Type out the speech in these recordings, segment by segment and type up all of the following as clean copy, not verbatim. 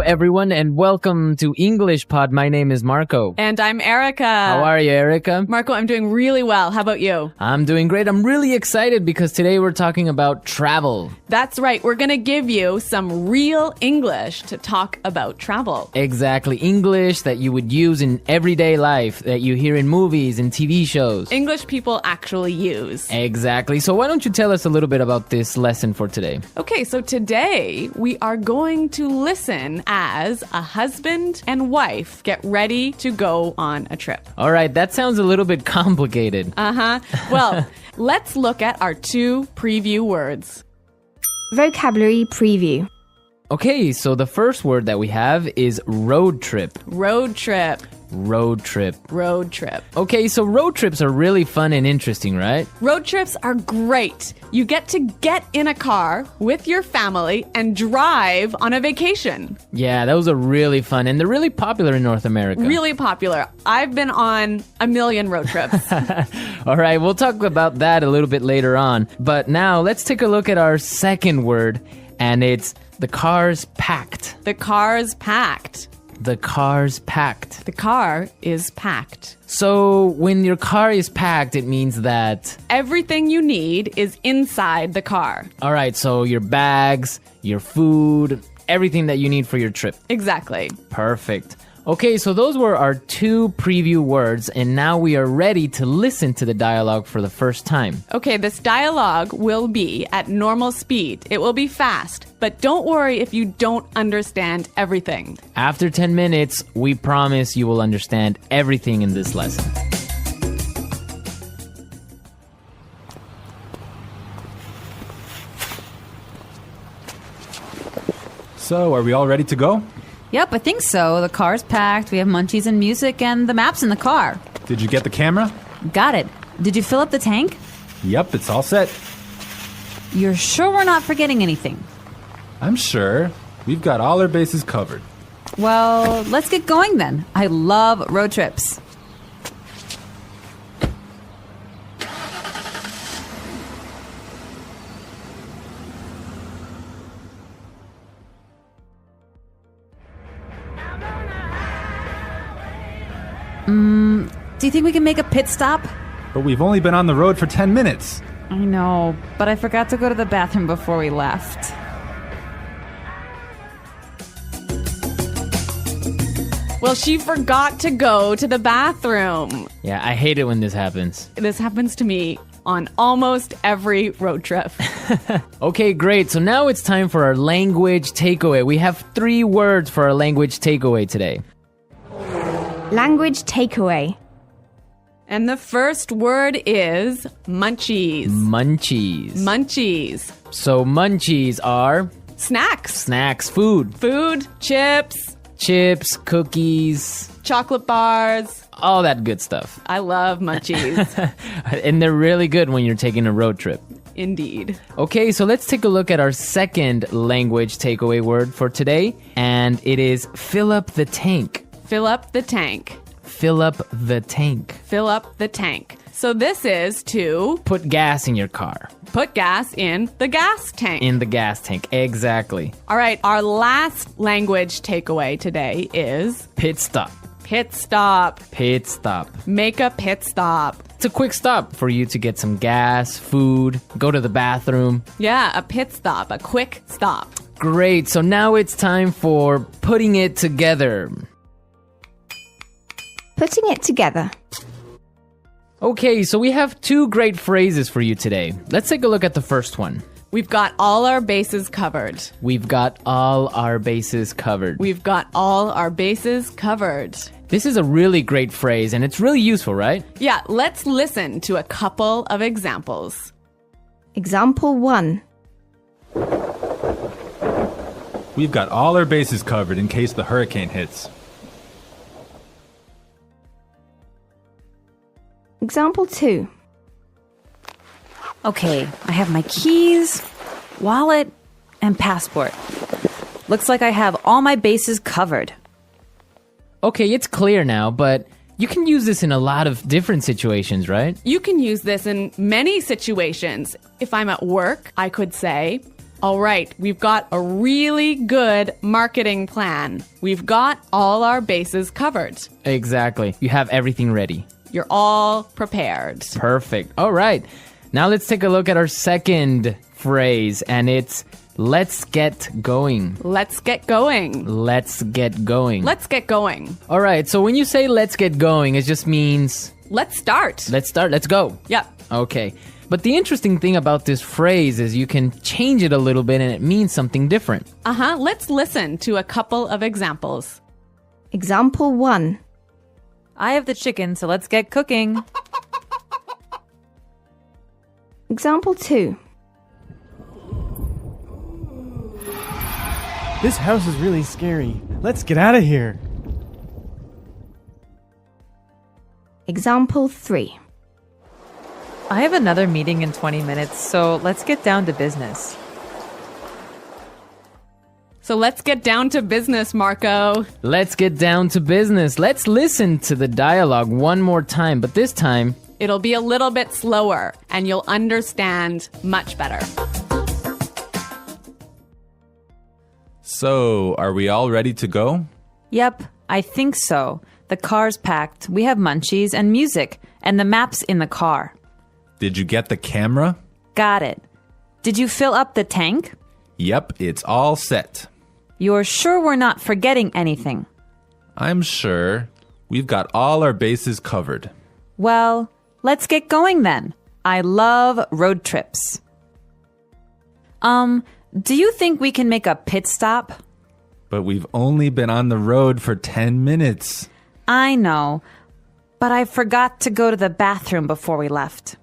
everyone, and welcome to English Pod. My name is Marco. And I'm Erica. How are you, Erica? Marco, I'm doing really well. How about you? I'm doing great. I'm really excited because today we're talking about travel. That's right. We're going to give you some real English to talk about travel. Exactly. English that you would use in everyday life, that you hear in movies and TV shows. English people actually use. Exactly. So why don't you tell us a little bit about this lesson for today? Okay, so today we are going to listen as a husband and wife get ready to go on a trip. All right, that sounds a little bit complicated. Well, let's look at our two preview words. Vocabulary preview. Okay, so the first word that we have is road trip. Road trip. Road trip. Road trip. Okay, so road trips are really fun and interesting, right? Road trips are great. You get to get in a car with your family and drive on a vacation. Yeah, those are really fun, and they're really popular in North America. Really popular. I've been on a million road trips. All right, we'll talk about that a little bit later on. But now, let's take a look at our second word, and it's the car's packed. The car's packed. The car's packed. The car is packed. So when your car is packed, it means that everything you need is inside the car. All right, so your bags, your food, everything that you need for your trip. Exactly. Perfect. Okay, so those were our two preview words, and now we are ready to listen to the dialogue for the first time. Okay, this dialogue will be at normal speed. It will be fast, but don't worry if you don't understand everything. After 10 minutes, we promise you will understand everything in this lesson. So, are we all ready to go? Yep, I think so. The car's packed, we have munchies and music, and the map's in the car. Did you get the camera? Got it. Did you fill up the tank? Yep, it's all set. You're sure we're not forgetting anything? I'm sure. We've got all our bases covered. Well, let's get going then. I love road trips. Do you think we can make a pit stop? But we've only been on the road for 10 minutes. I know, but I forgot to go to the bathroom before we left. Well, she forgot to go to the bathroom. Yeah, I hate it when this happens. This happens to me on almost every road trip. Okay, great. So now it's time for our language takeaway. We have 3 words for our language takeaway today. Language takeaway. And the first word is munchies. Munchies. Munchies. So munchies are Snacks. snacks, food. Food, chips, Chips, cookies, chocolate bars. all that good stuff. I love munchies. And they're really good when you're taking a road trip. Indeed. Okay, so let's take a look at our second language takeaway word for today. And it is fill up the tank. Fill up the tank. Fill up the tank. Fill up the tank. So this is to Put gas in your car. put gas in the gas tank. In the gas tank. Exactly. All right, our last language takeaway today is Pit stop. pit stop. Pit stop. Make a pit stop. It's a quick stop for you to get some gas, food, go to the bathroom. Yeah, a pit stop, a quick stop. Great, so now it's time for putting it together. Putting it together. Okay, so we have 2 great phrases for you today. Let's take a look at the first one. We've got all our bases covered. We've got all our bases covered. We've got all our bases covered. This is a really great phrase, and it's really useful, right? Yeah, let's listen to a couple of examples. Example 1. We've got all our bases covered in case the hurricane hits. Example 2. Okay, I have my keys, wallet, and passport. Looks like I have all my bases covered. Okay, it's clear now, but you can use this in a lot of different situations, right? You can use this in many situations. If I'm at work, I could say, All right, we've got a really good marketing plan. We've got all our bases covered. Exactly. You have everything ready. You're all prepared. Perfect. All right. Now let's take a look at our second phrase, and it's let's get going. Let's get going. Let's get going. Let's get going. All right. So when you say let's get going, it just means Let's start. let's start. Let's go. Yep. Okay. But the interesting thing about this phrase is you can change it a little bit and it means something different. Let's listen to a couple of examples. Example 1. I have the chicken, so let's get cooking. Example 2. This house is really scary. Let's get out of here. Example 3. I have another meeting in 20 minutes, so let's get down to business. So let's get down to business, Marco. Let's get down to business. Let's listen to the dialogue one more time, but this time It'll be a little bit slower and you'll understand much better. So, are we all ready to go? Yep, I think so. The car's packed, we have munchies and music, and the map's in the car. Did you get the camera? Got it. Did you fill up the tank? Yep, it's all set. You're sure we're not forgetting anything? I'm sure. We've got all our bases covered. Well, let's get going then. I love road trips. Do you think we can make a pit stop? But we've only been on the road for 10 minutes. I know, but I forgot to go to the bathroom before we left.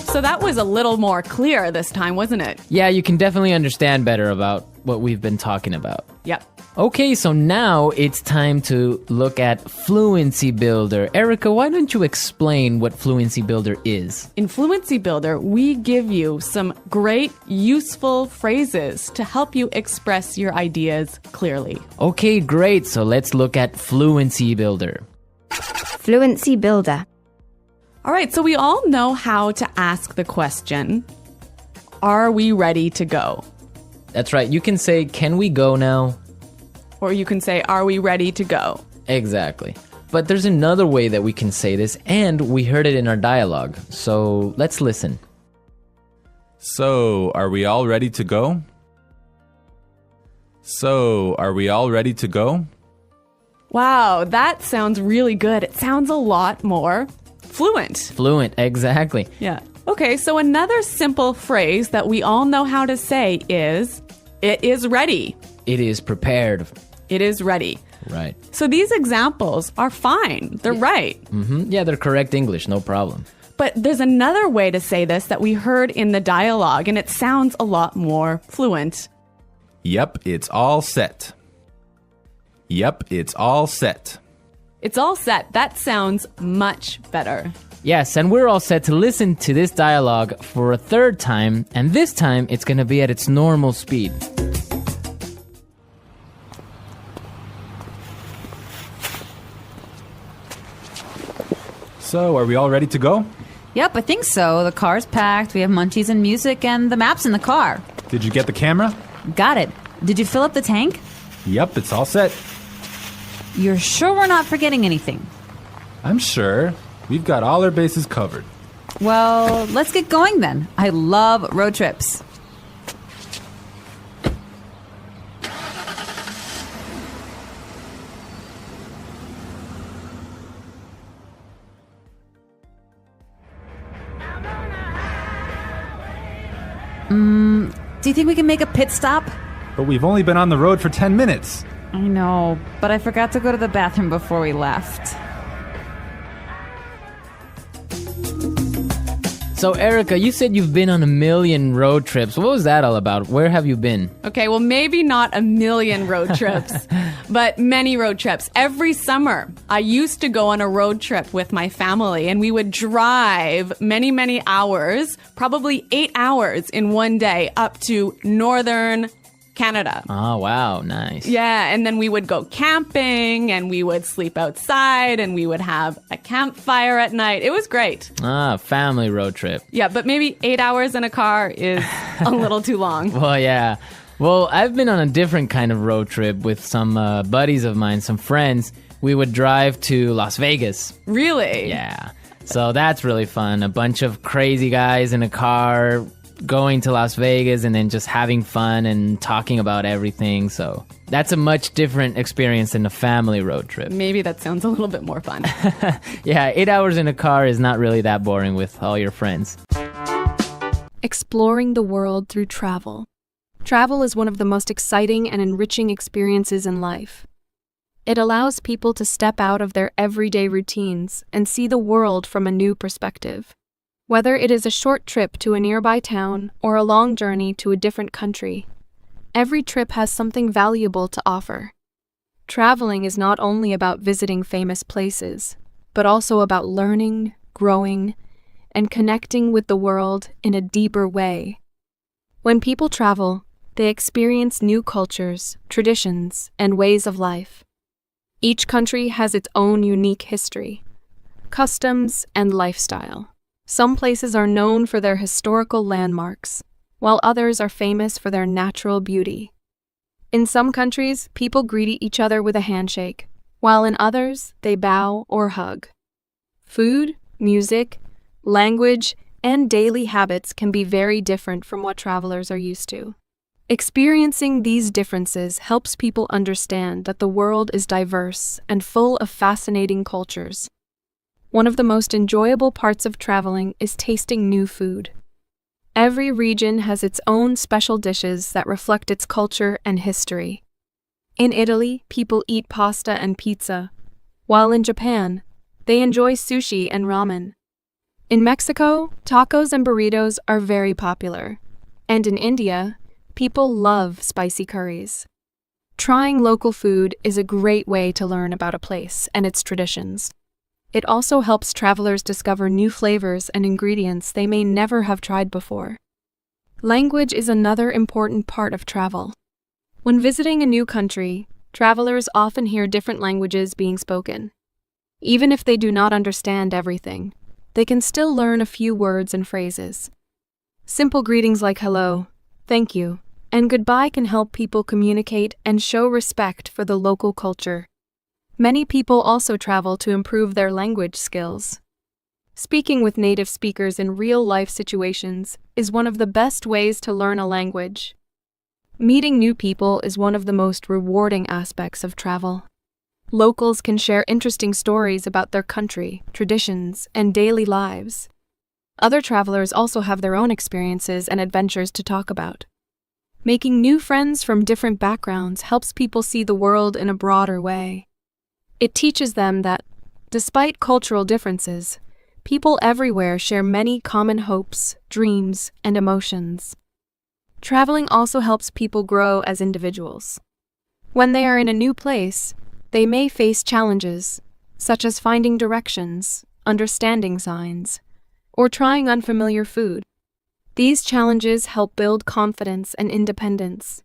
So that was a little more clear this time, wasn't it? yeah, you can definitely understand better about what we've been talking about. Yep. Okay, so now it's time to look at Fluency Builder. Erica, why don't you explain what Fluency Builder is? In Fluency Builder, we give you some great, useful phrases to help you express your ideas clearly. Okay, great. So let's look at Fluency Builder. Fluency Builder. All right, so we all know how to ask the question, are we ready to go? That's right. You can say, can we go now? Or you can say, are we ready to go? Exactly. But there's another way that we can say this, and we heard it in our dialogue. So let's listen. So, are we all ready to go? So, are we all ready to go? Wow, that sounds really good. It sounds a lot more fluent. Fluent, exactly. Yeah. Okay, so another simple phrase that we all know how to say is, it is ready. It is prepared. It is ready. Right. So these examples are fine. They're right. Yeah, they're correct English, no problem. But there's another way to say this that we heard in the dialogue, and it sounds a lot more fluent. Yep, it's all set. Yep, it's all set. It's all set. That sounds much better. Yes, and we're all set to listen to this dialogue for a third time, and this time it's going to be at its normal speed. So, are we all ready to go? Yep, I think so. The car's packed, we have munchies and music, and the map's in the car. Did you get the camera? Got it. Did you fill up the tank? Yep, it's all set. You're sure we're not forgetting anything? I'm sure. We've got all our bases covered. Well, let's get going then. I love road trips. Do you think we can make a pit stop? But we've only been on the road for 10 minutes. I know, but I forgot to go to the bathroom before we left. So, Erica, you said you've been on a million road trips. What was that all about? Where have you been? Okay, well, maybe not a million road trips, but many road trips. Every summer, I used to go on a road trip with my family, and we would drive many, many hours, probably 8 hours in one day, up to northern Canada. Oh, wow. Nice. Yeah, and then we would go camping and we would sleep outside and we would have a campfire at night. It was great. Ah, family road trip. Yeah, but maybe 8 hours in a car is a little too long. Well, yeah. Well, I've been on a different kind of road trip with some buddies of mine, some friends. We would drive to Las Vegas. Really? Yeah. So that's really fun. A bunch of crazy guys in a car going to Las Vegas and then just having fun and talking about everything. So that's a much different experience than a family road trip. Maybe that sounds a little bit more fun. Yeah, 8 hours in a car is not really that boring with all your friends. Exploring the world through travel. Travel is one of the most exciting and enriching experiences in life. It allows people to step out of their everyday routines and see the world from a new perspective. Whether it is a short trip to a nearby town or a long journey to a different country, every trip has something valuable to offer. Traveling is not only about visiting famous places, but also about learning, growing, and connecting with the world in a deeper way. When people travel, they experience new cultures, traditions, and ways of life. Each country has its own unique history, customs, and lifestyle. Some places are known for their historical landmarks, while others are famous for their natural beauty. In some countries, people greet each other with a handshake, while in others, they bow or hug. Food, music, language, and daily habits can be very different from what travelers are used to. Experiencing these differences helps people understand that the world is diverse and full of fascinating cultures. One of the most enjoyable parts of traveling is tasting new food. Every region has its own special dishes that reflect its culture and history. In Italy, people eat pasta and pizza, while in Japan, they enjoy sushi and ramen. In Mexico, tacos and burritos are very popular, and in India, people love spicy curries. Trying local food is a great way to learn about a place and its traditions. It also helps travelers discover new flavors and ingredients they may never have tried before. Language is another important part of travel. When visiting a new country, travelers often hear different languages being spoken. Even if they do not understand everything, they can still learn a few words and phrases. Simple greetings like hello, thank you, and goodbye can help people communicate and show respect for the local culture. Many people also travel to improve their language skills. Speaking with native speakers in real-life situations is one of the best ways to learn a language. Meeting new people is one of the most rewarding aspects of travel. Locals can share interesting stories about their country, traditions, and daily lives. Other travelers also have their own experiences and adventures to talk about. Making new friends from different backgrounds helps people see the world in a broader way. It teaches them that, despite cultural differences, people everywhere share many common hopes, dreams, and emotions. Traveling also helps people grow as individuals. When they are in a new place, they may face challenges, such as finding directions, understanding signs, or trying unfamiliar food. These challenges help build confidence and independence.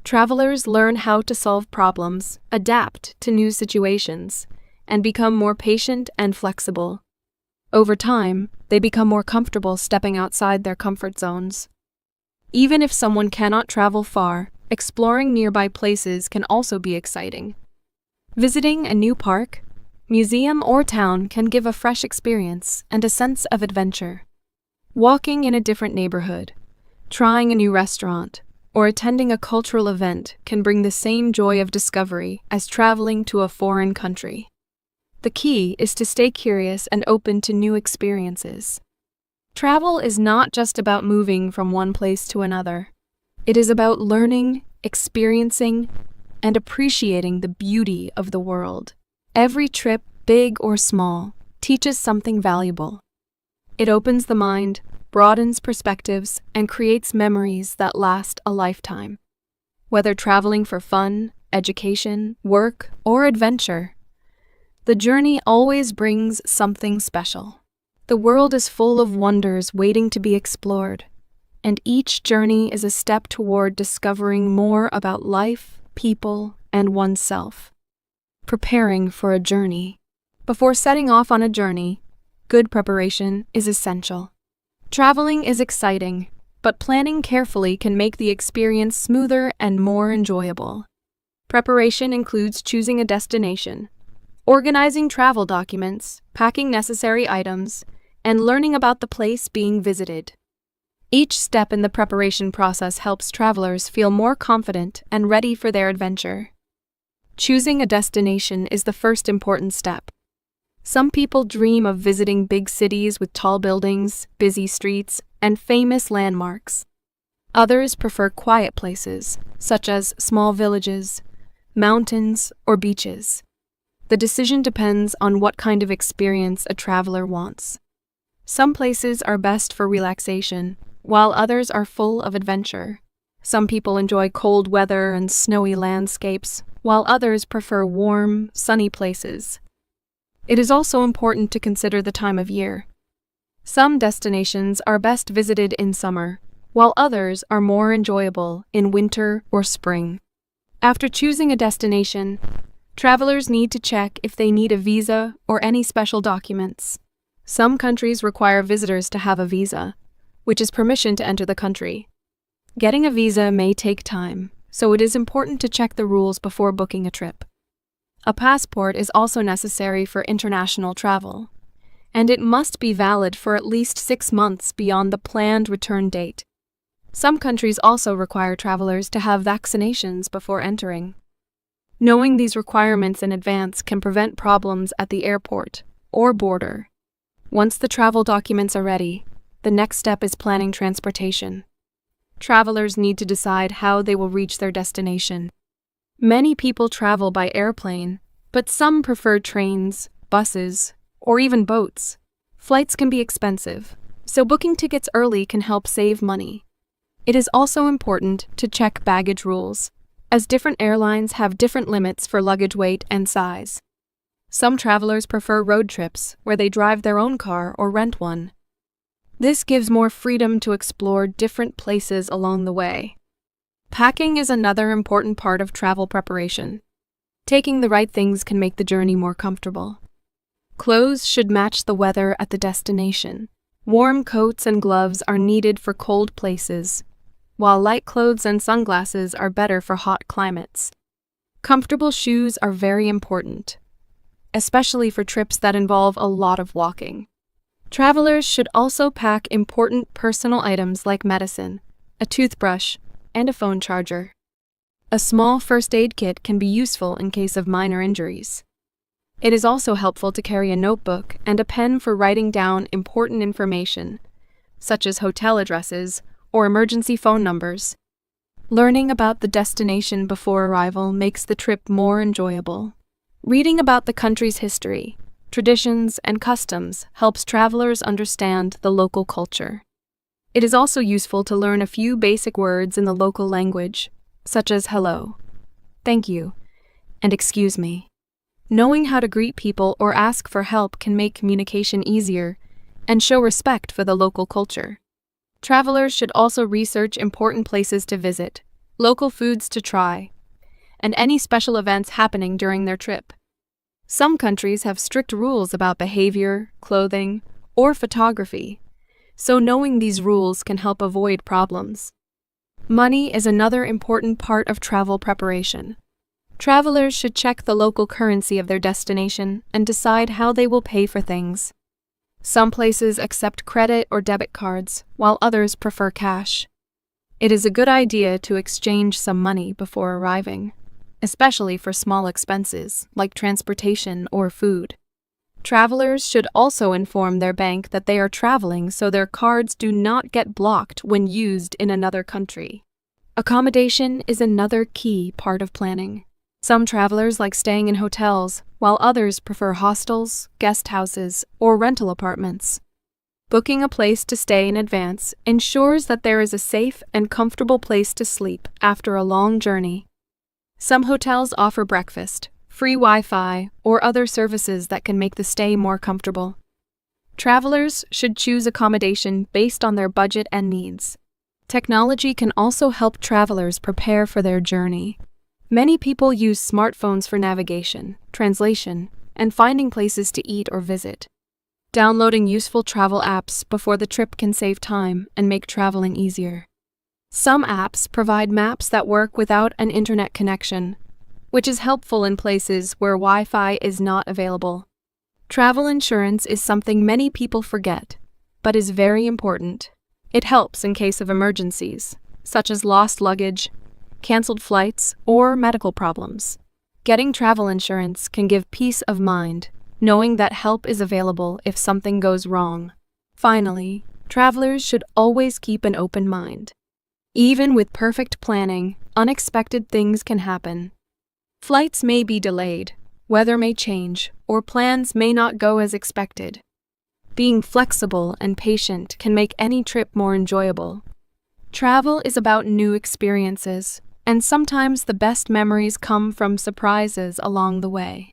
Travelers learn how to solve problems, adapt to new situations, and become more patient and flexible. Over time, they become more comfortable stepping outside their comfort zones. Even if someone cannot travel far, exploring nearby places can also be exciting. Visiting a new park, museum, or town can give a fresh experience and a sense of adventure. Walking in a different neighborhood, trying a new restaurant, or attending a cultural event can bring the same joy of discovery as traveling to a foreign country. The key is to stay curious and open to new experiences. Travel is not just about moving from one place to another. It is about learning, experiencing, and appreciating the beauty of the world. Every trip, big or small, teaches something valuable. It opens the mind, broadens perspectives, and creates memories that last a lifetime. Whether traveling for fun, education, work, or adventure, the journey always brings something special. The world is full of wonders waiting to be explored, and each journey is a step toward discovering more about life, people, and oneself. Preparing for a journey. Before setting off on a journey, good preparation is essential. Traveling is exciting, but planning carefully can make the experience smoother and more enjoyable. Preparation includes choosing a destination, organizing travel documents, packing necessary items, and learning about the place being visited. Each step in the preparation process helps travelers feel more confident and ready for their adventure. Choosing a destination is the first important step. Some people dream of visiting big cities with tall buildings, busy streets, and famous landmarks. Others prefer quiet places, such as small villages, mountains, or beaches. The decision depends on what kind of experience a traveler wants. Some places are best for relaxation, while others are full of adventure. Some people enjoy cold weather and snowy landscapes, while others prefer warm, sunny places. It is also important to consider the time of year. Some destinations are best visited in summer, while others are more enjoyable in winter or spring. After choosing a destination, travelers need to check if they need a visa or any special documents. Some countries require visitors to have a visa, which is permission to enter the country. Getting a visa may take time, so it is important to check the rules before booking a trip. A passport is also necessary for international travel, and it must be valid for at least 6 months beyond the planned return date. Some countries also require travelers to have vaccinations before entering. Knowing these requirements in advance can prevent problems at the airport or border. Once the travel documents are ready, the next step is planning transportation. Travelers need to decide how they will reach their destination. Many people travel by airplane, but some prefer trains, buses, or even boats. Flights can be expensive, so booking tickets early can help save money. It is also important to check baggage rules, as different airlines have different limits for luggage weight and size. Some travelers prefer road trips, where they drive their own car or rent one. This gives more freedom to explore different places along the way. Packing is another important part of travel preparation. Taking the right things can make the journey more comfortable. Clothes should match the weather at the destination. Warm coats and gloves are needed for cold places, while light clothes and sunglasses are better for hot climates. Comfortable shoes are very important, especially for trips that involve a lot of walking. Travelers should also pack important personal items like medicine, a toothbrush, and a phone charger. A small first aid kit can be useful in case of minor injuries. It is also helpful to carry a notebook and a pen for writing down important information, such as hotel addresses or emergency phone numbers. Learning about the destination before arrival makes the trip more enjoyable. Reading about the country's history, traditions, and customs helps travelers understand the local culture. It is also useful to learn a few basic words in the local language, such as hello, thank you, and excuse me. Knowing how to greet people or ask for help can make communication easier and show respect for the local culture. Travelers should also research important places to visit, local foods to try, and any special events happening during their trip. Some countries have strict rules about behavior, clothing, or photography, so knowing these rules can help avoid problems. Money is another important part of travel preparation. Travelers should check the local currency of their destination and decide how they will pay for things. Some places accept credit or debit cards, while others prefer cash. It is a good idea to exchange some money before arriving, especially for small expenses like transportation or food. Travelers should also inform their bank that they are traveling so their cards do not get blocked when used in another country. Accommodation is another key part of planning. Some travelers like staying in hotels, while others prefer hostels, guest houses, or rental apartments. Booking a place to stay in advance ensures that there is a safe and comfortable place to sleep after a long journey. Some hotels offer breakfast, free Wi-Fi, or other services that can make the stay more comfortable. Travelers should choose accommodation based on their budget and needs. Technology can also help travelers prepare for their journey. Many people use smartphones for navigation, translation, and finding places to eat or visit. Downloading useful travel apps before the trip can save time and make traveling easier. Some apps provide maps that work without an internet connection, which is helpful in places where Wi-Fi is not available. Travel insurance is something many people forget, but is very important. It helps in case of emergencies, such as lost luggage, canceled flights, or medical problems. Getting travel insurance can give peace of mind, knowing that help is available if something goes wrong. Finally, travelers should always keep an open mind. Even with perfect planning, unexpected things can happen. Flights may be delayed, weather may change, or plans may not go as expected. Being flexible and patient can make any trip more enjoyable. Travel is about new experiences, and sometimes the best memories come from surprises along the way.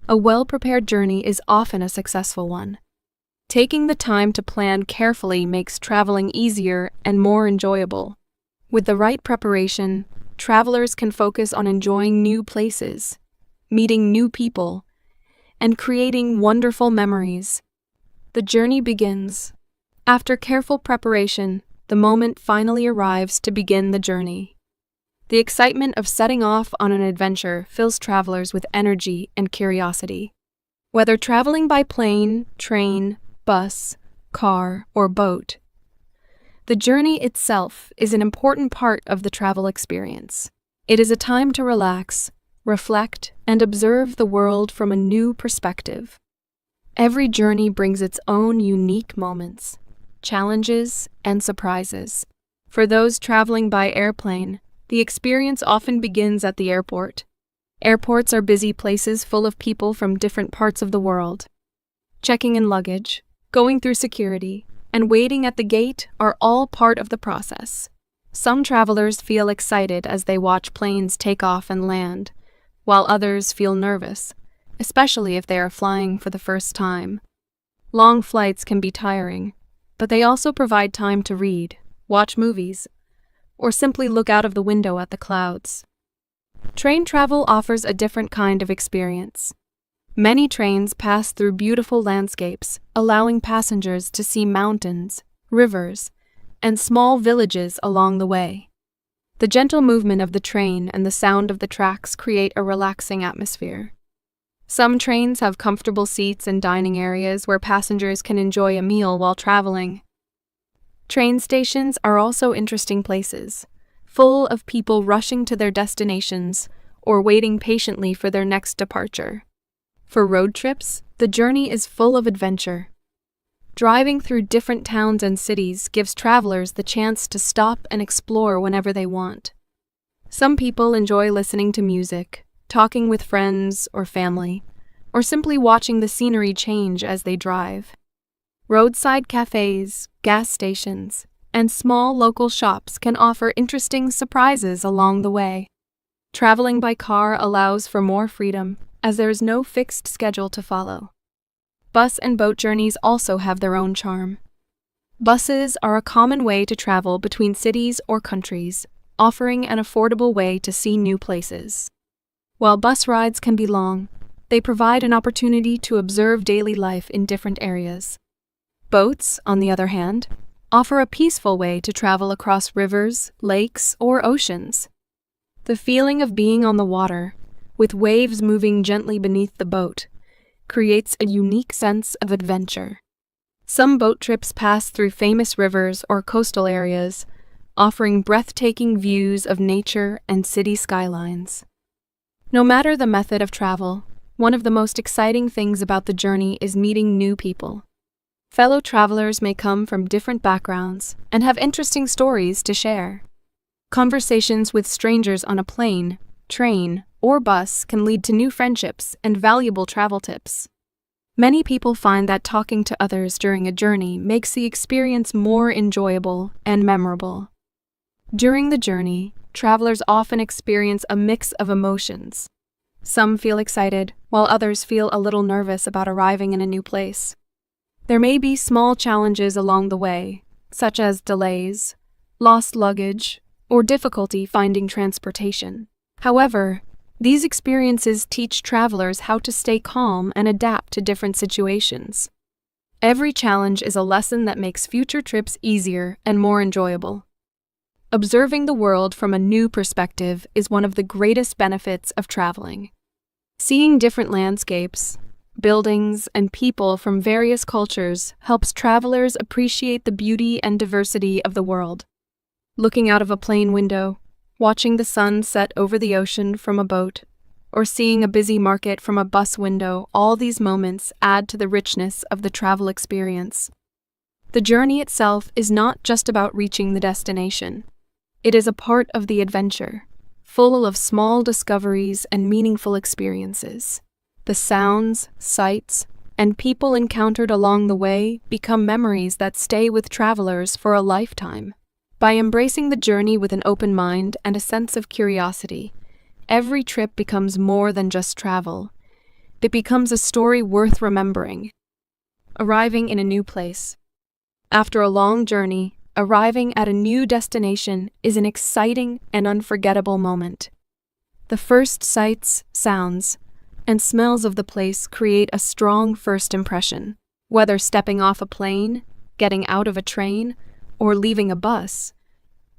A well-prepared journey is often a successful one. Taking the time to plan carefully makes traveling easier and more enjoyable. With the right preparation, travelers can focus on enjoying new places, meeting new people, and creating wonderful memories. The journey begins. After careful preparation, the moment finally arrives to begin the journey. The excitement of setting off on an adventure fills travelers with energy and curiosity. Whether traveling by plane, train, bus, car, or boat, the journey itself is an important part of the travel experience. It is a time to relax, reflect, and observe the world from a new perspective. Every journey brings its own unique moments, challenges, and surprises. For those traveling by airplane, the experience often begins at the airport. Airports are busy places full of people from different parts of the world. Checking in luggage, going through security, and waiting at the gate are all part of the process. Some travelers feel excited as they watch planes take off and land, while others feel nervous, especially if they are flying for the first time. Long flights can be tiring, but they also provide time to read, watch movies, or simply look out of the window at the clouds. Train travel offers a different kind of experience. Many trains pass through beautiful landscapes, allowing passengers to see mountains, rivers, and small villages along the way. The gentle movement of the train and the sound of the tracks create a relaxing atmosphere. Some trains have comfortable seats and dining areas where passengers can enjoy a meal while traveling. Train stations are also interesting places, full of people rushing to their destinations or waiting patiently for their next departure. For road trips, the journey is full of adventure. Driving through different towns and cities gives travelers the chance to stop and explore whenever they want. Some people enjoy listening to music, talking with friends or family, or simply watching the scenery change as they drive. Roadside cafes, gas stations, and small local shops can offer interesting surprises along the way. Traveling by car allows for more freedom, as there is no fixed schedule to follow. Bus and boat journeys also have their own charm. Buses are a common way to travel between cities or countries, offering an affordable way to see new places. While bus rides can be long, they provide an opportunity to observe daily life in different areas. Boats, on the other hand, offer a peaceful way to travel across rivers, lakes, or oceans. The feeling of being on the water, with waves moving gently beneath the boat, creates a unique sense of adventure. Some boat trips pass through famous rivers or coastal areas, offering breathtaking views of nature and city skylines. No matter the method of travel, one of the most exciting things about the journey is meeting new people. Fellow travelers may come from different backgrounds and have interesting stories to share. Conversations with strangers on a plane, train, or bus can lead to new friendships and valuable travel tips. Many people find that talking to others during a journey makes the experience more enjoyable and memorable. During the journey, travelers often experience a mix of emotions. Some feel excited, while others feel a little nervous about arriving in a new place. There may be small challenges along the way, such as delays, lost luggage, or difficulty finding transportation. However, these experiences teach travelers how to stay calm and adapt to different situations. Every challenge is a lesson that makes future trips easier and more enjoyable. Observing the world from a new perspective is one of the greatest benefits of traveling. Seeing different landscapes, buildings, and people from various cultures helps travelers appreciate the beauty and diversity of the world. Looking out of a plane window, watching the sun set over the ocean from a boat, or seeing a busy market from a bus window, all these moments add to the richness of the travel experience. The journey itself is not just about reaching the destination. It is a part of the adventure, full of small discoveries and meaningful experiences. The sounds, sights, and people encountered along the way become memories that stay with travelers for a lifetime. By embracing the journey with an open mind and a sense of curiosity, every trip becomes more than just travel. It becomes a story worth remembering. Arriving in a new place. After a long journey, arriving at a new destination is an exciting and unforgettable moment. The first sights, sounds, and smells of the place create a strong first impression. Whether stepping off a plane, getting out of a train, or leaving a bus,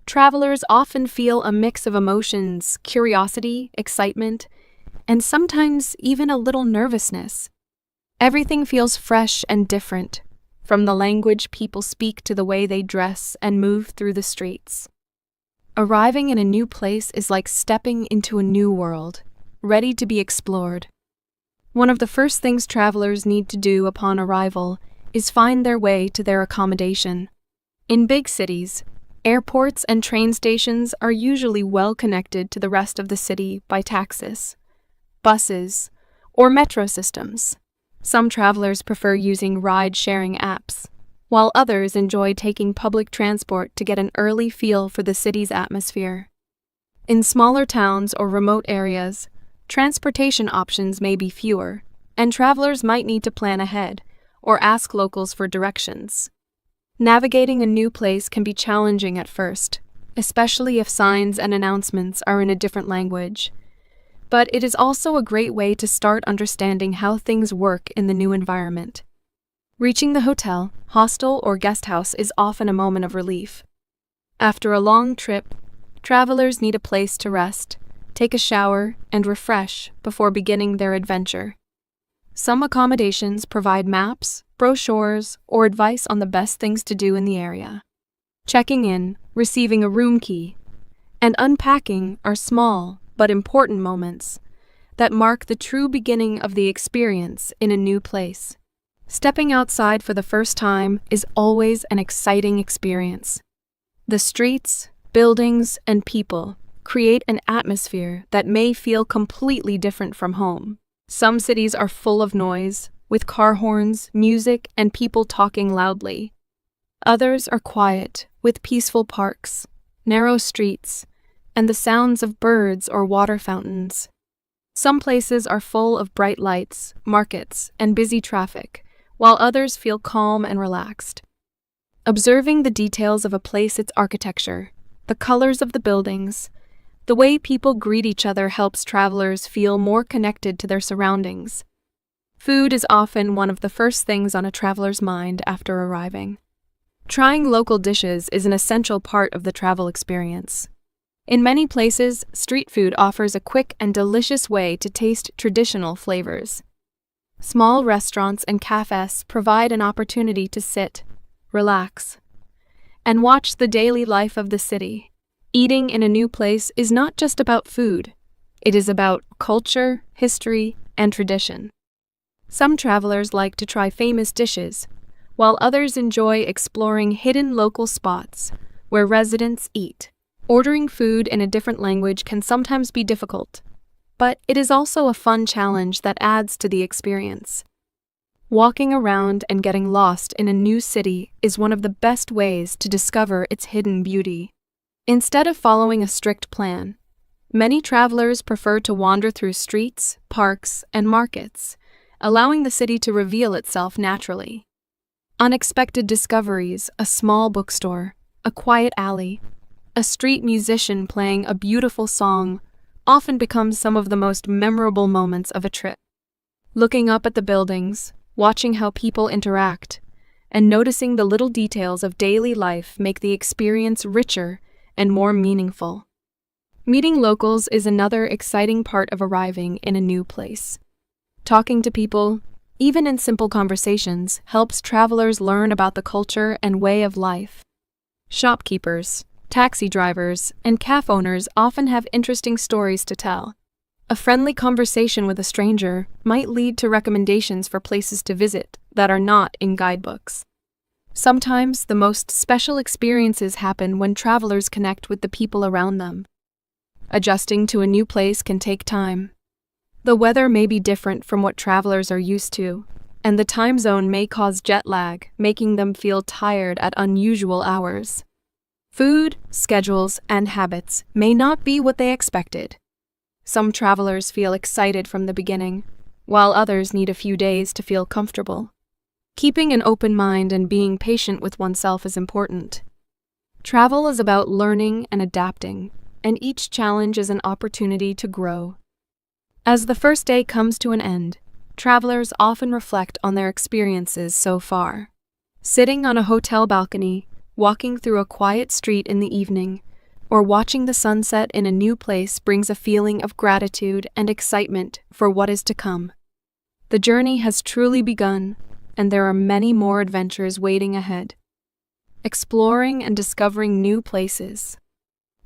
travelers often feel a mix of emotions, curiosity, excitement, and sometimes even a little nervousness. Everything feels fresh and different, from the language people speak to the way they dress and move through the streets. Arriving in a new place is like stepping into a new world, ready to be explored. One of the first things travelers need to do upon arrival is find their way to their accommodation. In big cities, airports and train stations are usually well connected to the rest of the city by taxis, buses, or metro systems. Some travelers prefer using ride-sharing apps, while others enjoy taking public transport to get an early feel for the city's atmosphere. In smaller towns or remote areas, transportation options may be fewer, and travelers might need to plan ahead or ask locals for directions. Navigating a new place can be challenging at first, especially if signs and announcements are in a different language. But it is also a great way to start understanding how things work in the new environment. Reaching the hotel, hostel, or guest house is often a moment of relief. After a long trip, travelers need a place to rest, take a shower, and refresh before beginning their adventure. Some accommodations provide maps, brochures, or advice on the best things to do in the area. Checking in, receiving a room key, and unpacking are small but important moments that mark the true beginning of the experience in a new place. Stepping outside for the first time is always an exciting experience. The streets, buildings, and people create an atmosphere that may feel completely different from home. Some cities are full of noise, with car horns, music, and people talking loudly. Others are quiet, with peaceful parks, narrow streets, and the sounds of birds or water fountains. Some places are full of bright lights, markets, and busy traffic, while others feel calm and relaxed. Observing the details of a place, its architecture, the colors of the buildings, the way people greet each other helps travelers feel more connected to their surroundings. Food is often one of the first things on a traveler's mind after arriving. Trying local dishes is an essential part of the travel experience. In many places, street food offers a quick and delicious way to taste traditional flavors. Small restaurants and cafes provide an opportunity to sit, relax, and watch the daily life of the city. Eating in a new place is not just about food. It is about culture, history, and tradition. Some travelers like to try famous dishes, while others enjoy exploring hidden local spots where residents eat. Ordering food in a different language can sometimes be difficult, but it is also a fun challenge that adds to the experience. Walking around and getting lost in a new city is one of the best ways to discover its hidden beauty. Instead of following a strict plan, many travelers prefer to wander through streets, parks, and markets, allowing the city to reveal itself naturally. Unexpected discoveries, a small bookstore, a quiet alley, a street musician playing a beautiful song often becomes some of the most memorable moments of a trip. Looking up at the buildings, watching how people interact, and noticing the little details of daily life make the experience richer and more meaningful. Meeting locals is another exciting part of arriving in a new place. Talking to people, even in simple conversations, helps travelers learn about the culture and way of life. Shopkeepers, taxi drivers, and cafe owners often have interesting stories to tell. A friendly conversation with a stranger might lead to recommendations for places to visit that are not in guidebooks. Sometimes the most special experiences happen when travelers connect with the people around them. Adjusting to a new place can take time. The weather may be different from what travelers are used to, and the time zone may cause jet lag, making them feel tired at unusual hours. Food, schedules, and habits may not be what they expected. Some travelers feel excited from the beginning, while others need a few days to feel comfortable. Keeping an open mind and being patient with oneself is important. Travel is about learning and adapting, and each challenge is an opportunity to grow. As the first day comes to an end, travelers often reflect on their experiences so far. Sitting on a hotel balcony, walking through a quiet street in the evening, or watching the sunset in a new place brings a feeling of gratitude and excitement for what is to come. The journey has truly begun, and there are many more adventures waiting ahead. Exploring and discovering new places.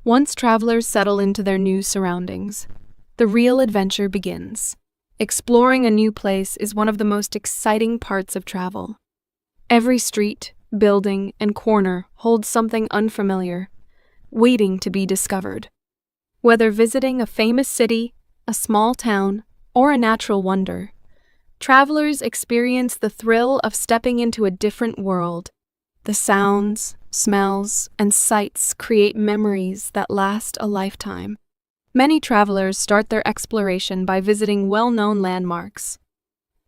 Once travelers settle into their new surroundings, the real adventure begins. Exploring a new place is one of the most exciting parts of travel. Every street, building, and corner holds something unfamiliar, waiting to be discovered. Whether visiting a famous city, a small town, or a natural wonder, travelers experience the thrill of stepping into a different world. The sounds, smells, and sights create memories that last a lifetime. Many travelers start their exploration by visiting well-known landmarks.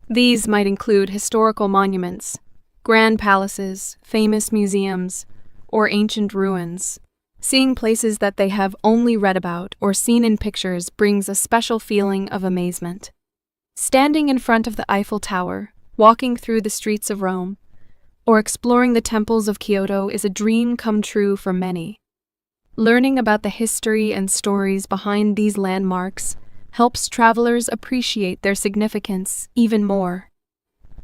These might include historical monuments, grand palaces, famous museums, or ancient ruins. Seeing places that they have only read about or seen in pictures brings a special feeling of amazement. Standing in front of the Eiffel Tower, walking through the streets of Rome, or exploring the temples of Kyoto is a dream come true for many. Learning about the history and stories behind these landmarks helps travelers appreciate their significance even more.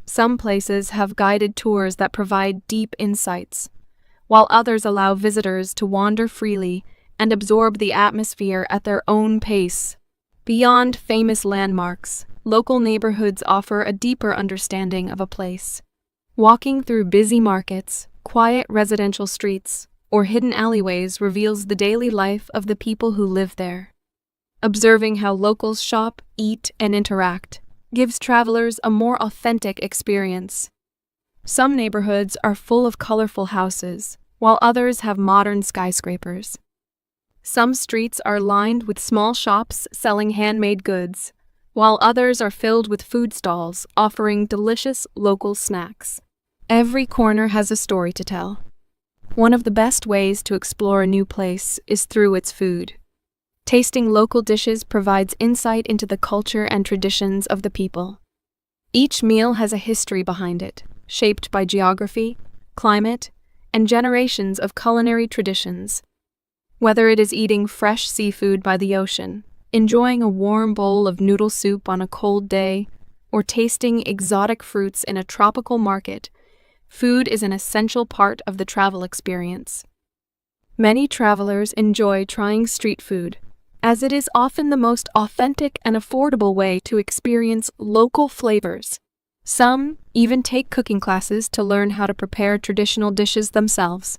Some places have guided tours that provide deep insights, while others allow visitors to wander freely and absorb the atmosphere at their own pace. Beyond famous landmarks, local neighborhoods offer a deeper understanding of a place. Walking through busy markets, quiet residential streets, or hidden alleyways reveals the daily life of the people who live there. Observing how locals shop, eat, and interact gives travelers a more authentic experience. Some neighborhoods are full of colorful houses, while others have modern skyscrapers. Some streets are lined with small shops selling handmade goods, while others are filled with food stalls offering delicious local snacks. Every corner has a story to tell. One of the best ways to explore a new place is through its food. Tasting local dishes provides insight into the culture and traditions of the people. Each meal has a history behind it, shaped by geography, climate, and generations of culinary traditions. Whether it is eating fresh seafood by the ocean, enjoying a warm bowl of noodle soup on a cold day, or tasting exotic fruits in a tropical market, food is an essential part of the travel experience. Many travelers enjoy trying street food, as it is often the most authentic and affordable way to experience local flavors. Some even take cooking classes to learn how to prepare traditional dishes themselves.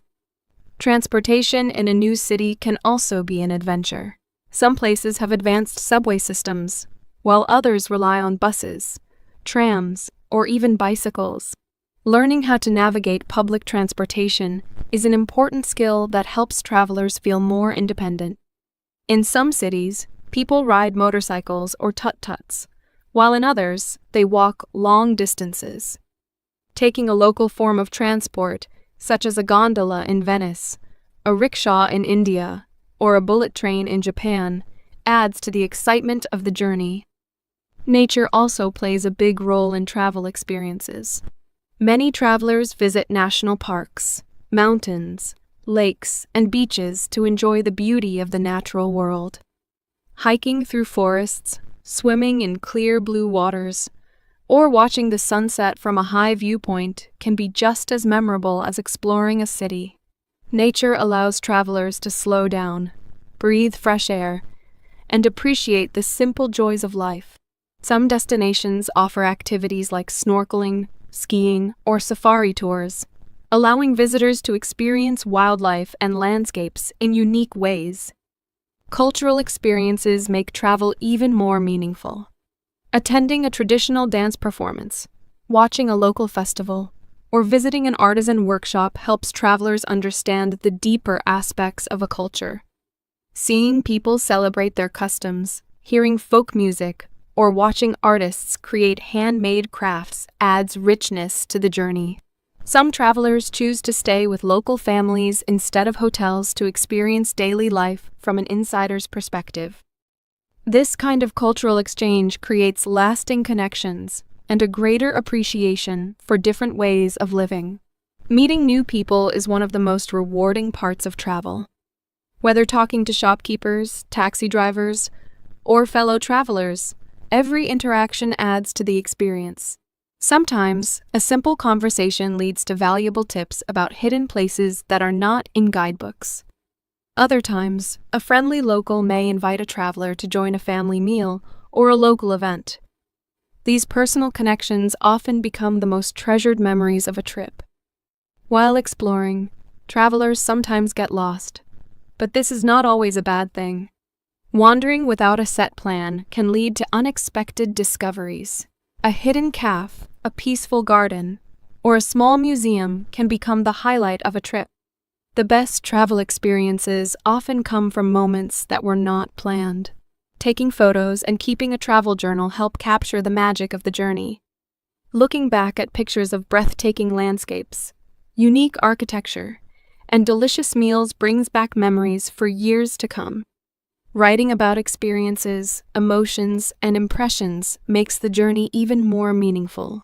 Transportation in a new city can also be an adventure. Some places have advanced subway systems, while others rely on buses, trams, or even bicycles. Learning how to navigate public transportation is an important skill that helps travelers feel more independent. In some cities, people ride motorcycles or tut-tuts, while in others, they walk long distances. Taking a local form of transport, such as a gondola in Venice, a rickshaw in India, or a bullet train in Japan adds to the excitement of the journey. Nature also plays a big role in travel experiences. Many travelers visit national parks, mountains, lakes, and beaches to enjoy the beauty of the natural world. Hiking through forests, swimming in clear blue waters, or watching the sunset from a high viewpoint can be just as memorable as exploring a city. Nature allows travelers to slow down, breathe fresh air, and appreciate the simple joys of life. Some destinations offer activities like snorkeling, skiing, or safari tours, allowing visitors to experience wildlife and landscapes in unique ways. Cultural experiences make travel even more meaningful. Attending a traditional dance performance, watching a local festival, or visiting an artisan workshop helps travelers understand the deeper aspects of a culture. Seeing people celebrate their customs, hearing folk music, or watching artists create handmade crafts adds richness to the journey. Some travelers choose to stay with local families instead of hotels to experience daily life from an insider's perspective. This kind of cultural exchange creates lasting connections and a greater appreciation for different ways of living. Meeting new people is one of the most rewarding parts of travel. Whether talking to shopkeepers, taxi drivers, or fellow travelers, every interaction adds to the experience. Sometimes, a simple conversation leads to valuable tips about hidden places that are not in guidebooks. Other times, a friendly local may invite a traveler to join a family meal or a local event. These personal connections often become the most treasured memories of a trip. While exploring, travelers sometimes get lost, but this is not always a bad thing. Wandering without a set plan can lead to unexpected discoveries. A hidden cafe, a peaceful garden, or a small museum can become the highlight of a trip. The best travel experiences often come from moments that were not planned. Taking photos and keeping a travel journal help capture the magic of the journey. Looking back at pictures of breathtaking landscapes, unique architecture, and delicious meals brings back memories for years to come. Writing about experiences, emotions, and impressions makes the journey even more meaningful.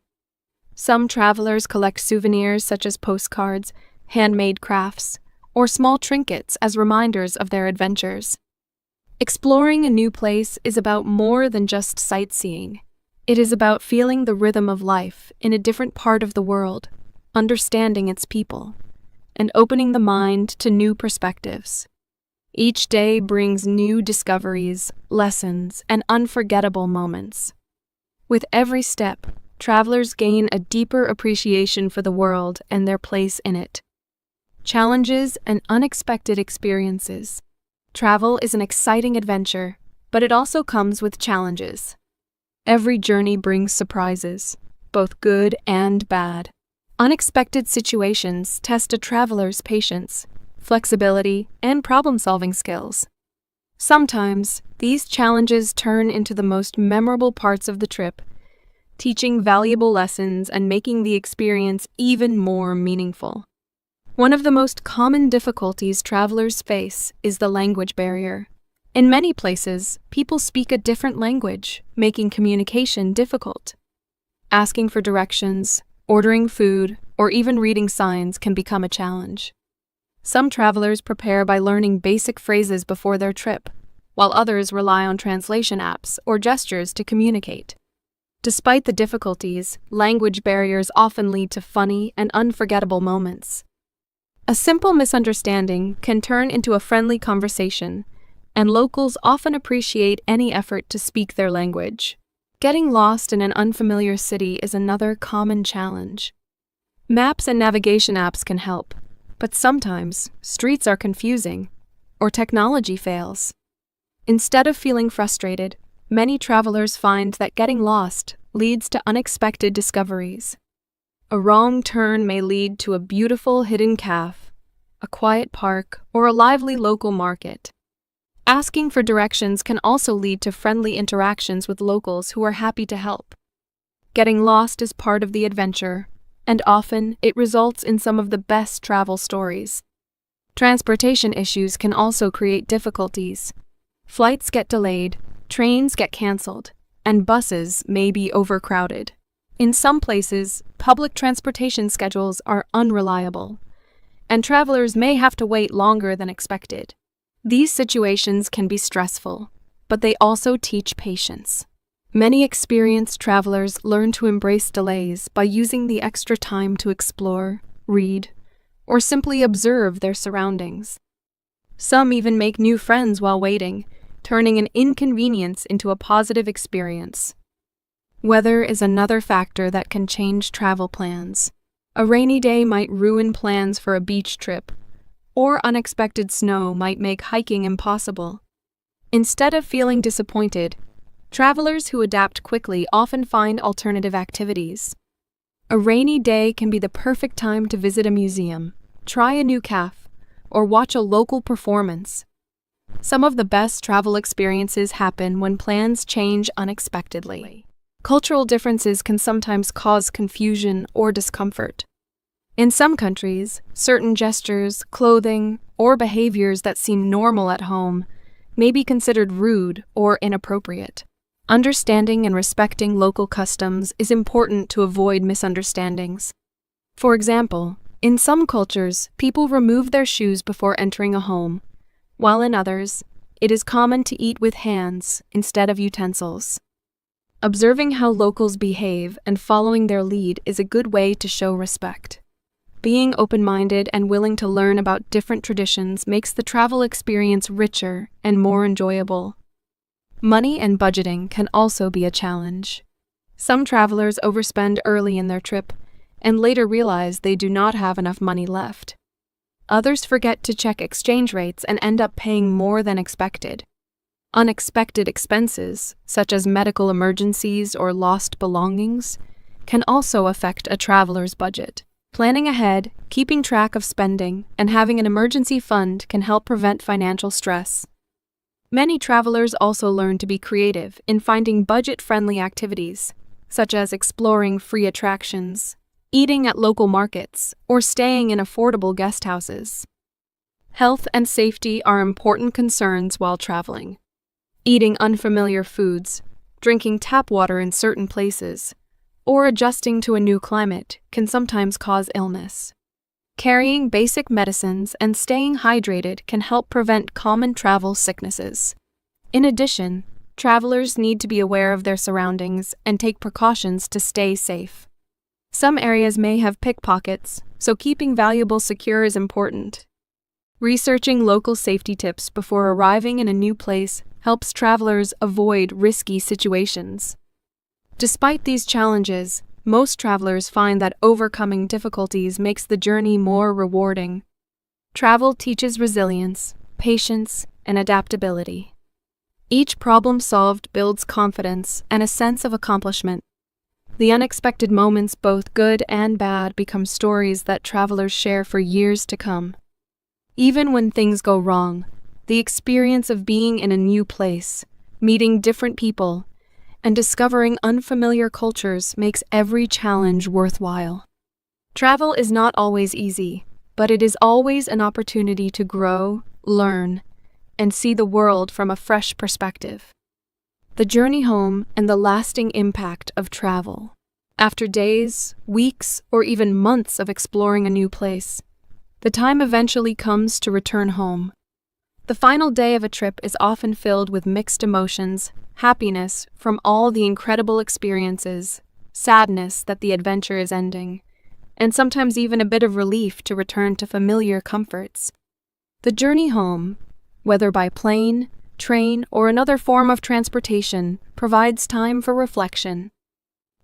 Some travelers collect souvenirs such as postcards, handmade crafts, or small trinkets as reminders of their adventures. Exploring a new place is about more than just sightseeing. It is about feeling the rhythm of life in a different part of the world, understanding its people, and opening the mind to new perspectives. Each day brings new discoveries, lessons, and unforgettable moments. With every step, travelers gain a deeper appreciation for the world and their place in it. Challenges and unexpected experiences. Travel is an exciting adventure, but it also comes with challenges. Every journey brings surprises, both good and bad. Unexpected situations test a traveler's patience, flexibility, and problem-solving skills. Sometimes, these challenges turn into the most memorable parts of the trip, teaching valuable lessons and making the experience even more meaningful. One of the most common difficulties travelers face is the language barrier. In many places, people speak a different language, making communication difficult. Asking for directions, ordering food, or even reading signs can become a challenge. Some travelers prepare by learning basic phrases before their trip, while others rely on translation apps or gestures to communicate. Despite the difficulties, language barriers often lead to funny and unforgettable moments. A simple misunderstanding can turn into a friendly conversation, and locals often appreciate any effort to speak their language. Getting lost in an unfamiliar city is another common challenge. Maps and navigation apps can help, but sometimes streets are confusing, or technology fails. Instead of feeling frustrated, many travelers find that getting lost leads to unexpected discoveries. A wrong turn may lead to a beautiful hidden cafe, a quiet park, or a lively local market. Asking for directions can also lead to friendly interactions with locals who are happy to help. Getting lost is part of the adventure, and often it results in some of the best travel stories. Transportation issues can also create difficulties. Flights get delayed, trains get canceled, and buses may be overcrowded. In some places, public transportation schedules are unreliable, and travelers may have to wait longer than expected. These situations can be stressful, but they also teach patience. Many experienced travelers learn to embrace delays by using the extra time to explore, read, or simply observe their surroundings. Some even make new friends while waiting, turning an inconvenience into a positive experience. Weather is another factor that can change travel plans. A rainy day might ruin plans for a beach trip, or unexpected snow might make hiking impossible. Instead of feeling disappointed, travelers who adapt quickly often find alternative activities. A rainy day can be the perfect time to visit a museum, try a new cafe, or watch a local performance. Some of the best travel experiences happen when plans change unexpectedly. Cultural differences can sometimes cause confusion or discomfort. In some countries, certain gestures, clothing, or behaviors that seem normal at home may be considered rude or inappropriate. Understanding and respecting local customs is important to avoid misunderstandings. For example, in some cultures, people remove their shoes before entering a home, while in others, it is common to eat with hands instead of utensils. Observing how locals behave and following their lead is a good way to show respect. Being open-minded and willing to learn about different traditions makes the travel experience richer and more enjoyable. Money and budgeting can also be a challenge. Some travelers overspend early in their trip and later realize they do not have enough money left. Others forget to check exchange rates and end up paying more than expected. Unexpected expenses, such as medical emergencies or lost belongings, can also affect a traveler's budget. Planning ahead, keeping track of spending, and having an emergency fund can help prevent financial stress. Many travelers also learn to be creative in finding budget-friendly activities, such as exploring free attractions, eating at local markets, or staying in affordable guest houses. Health and safety are important concerns while traveling. Eating unfamiliar foods, drinking tap water in certain places, or adjusting to a new climate can sometimes cause illness. Carrying basic medicines and staying hydrated can help prevent common travel sicknesses. In addition, travelers need to be aware of their surroundings and take precautions to stay safe. Some areas may have pickpockets, so keeping valuables secure is important. Researching local safety tips before arriving in a new place helps travelers avoid risky situations. Despite these challenges, most travelers find that overcoming difficulties makes the journey more rewarding. Travel teaches resilience, patience, and adaptability. Each problem solved builds confidence and a sense of accomplishment. The unexpected moments, both good and bad, become stories that travelers share for years to come. Even when things go wrong, the experience of being in a new place, meeting different people, and discovering unfamiliar cultures makes every challenge worthwhile. Travel is not always easy, but it is always an opportunity to grow, learn, and see the world from a fresh perspective. The journey home and the lasting impact of travel. After days, weeks, or even months of exploring a new place, the time eventually comes to return home. The final day of a trip is often filled with mixed emotions, happiness from all the incredible experiences, sadness that the adventure is ending, and sometimes even a bit of relief to return to familiar comforts. The journey home, whether by plane, train, or another form of transportation, provides time for reflection.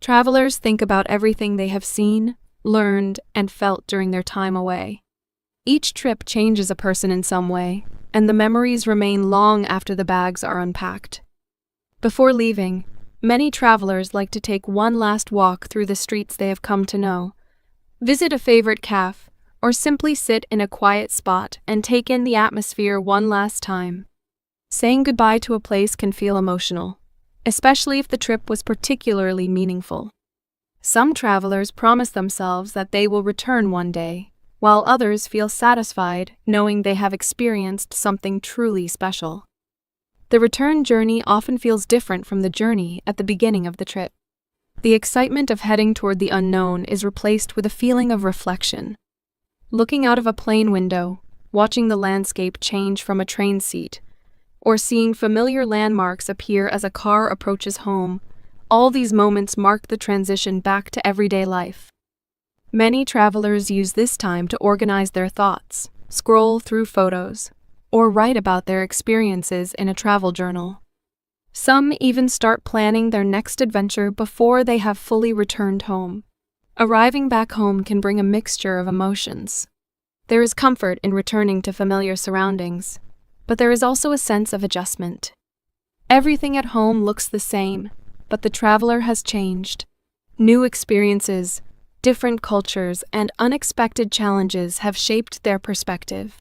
Travelers think about everything they have seen, learned, and felt during their time away. Each trip changes a person in some way, and the memories remain long after the bags are unpacked. Before leaving, many travelers like to take one last walk through the streets they have come to know, visit a favorite cafe, or simply sit in a quiet spot and take in the atmosphere one last time. Saying goodbye to a place can feel emotional, especially if the trip was particularly meaningful. Some travelers promise themselves that they will return one day, while others feel satisfied knowing they have experienced something truly special. The return journey often feels different from the journey at the beginning of the trip. The excitement of heading toward the unknown is replaced with a feeling of reflection. Looking out of a plane window, watching the landscape change from a train seat, or seeing familiar landmarks appear as a car approaches home, all these moments mark the transition back to everyday life. Many travelers use this time to organize their thoughts, scroll through photos, or write about their experiences in a travel journal. Some even start planning their next adventure before they have fully returned home. Arriving back home can bring a mixture of emotions. There is comfort in returning to familiar surroundings, but there is also a sense of adjustment. Everything at home looks the same, but the traveler has changed. New experiences, different cultures, and unexpected challenges have shaped their perspective.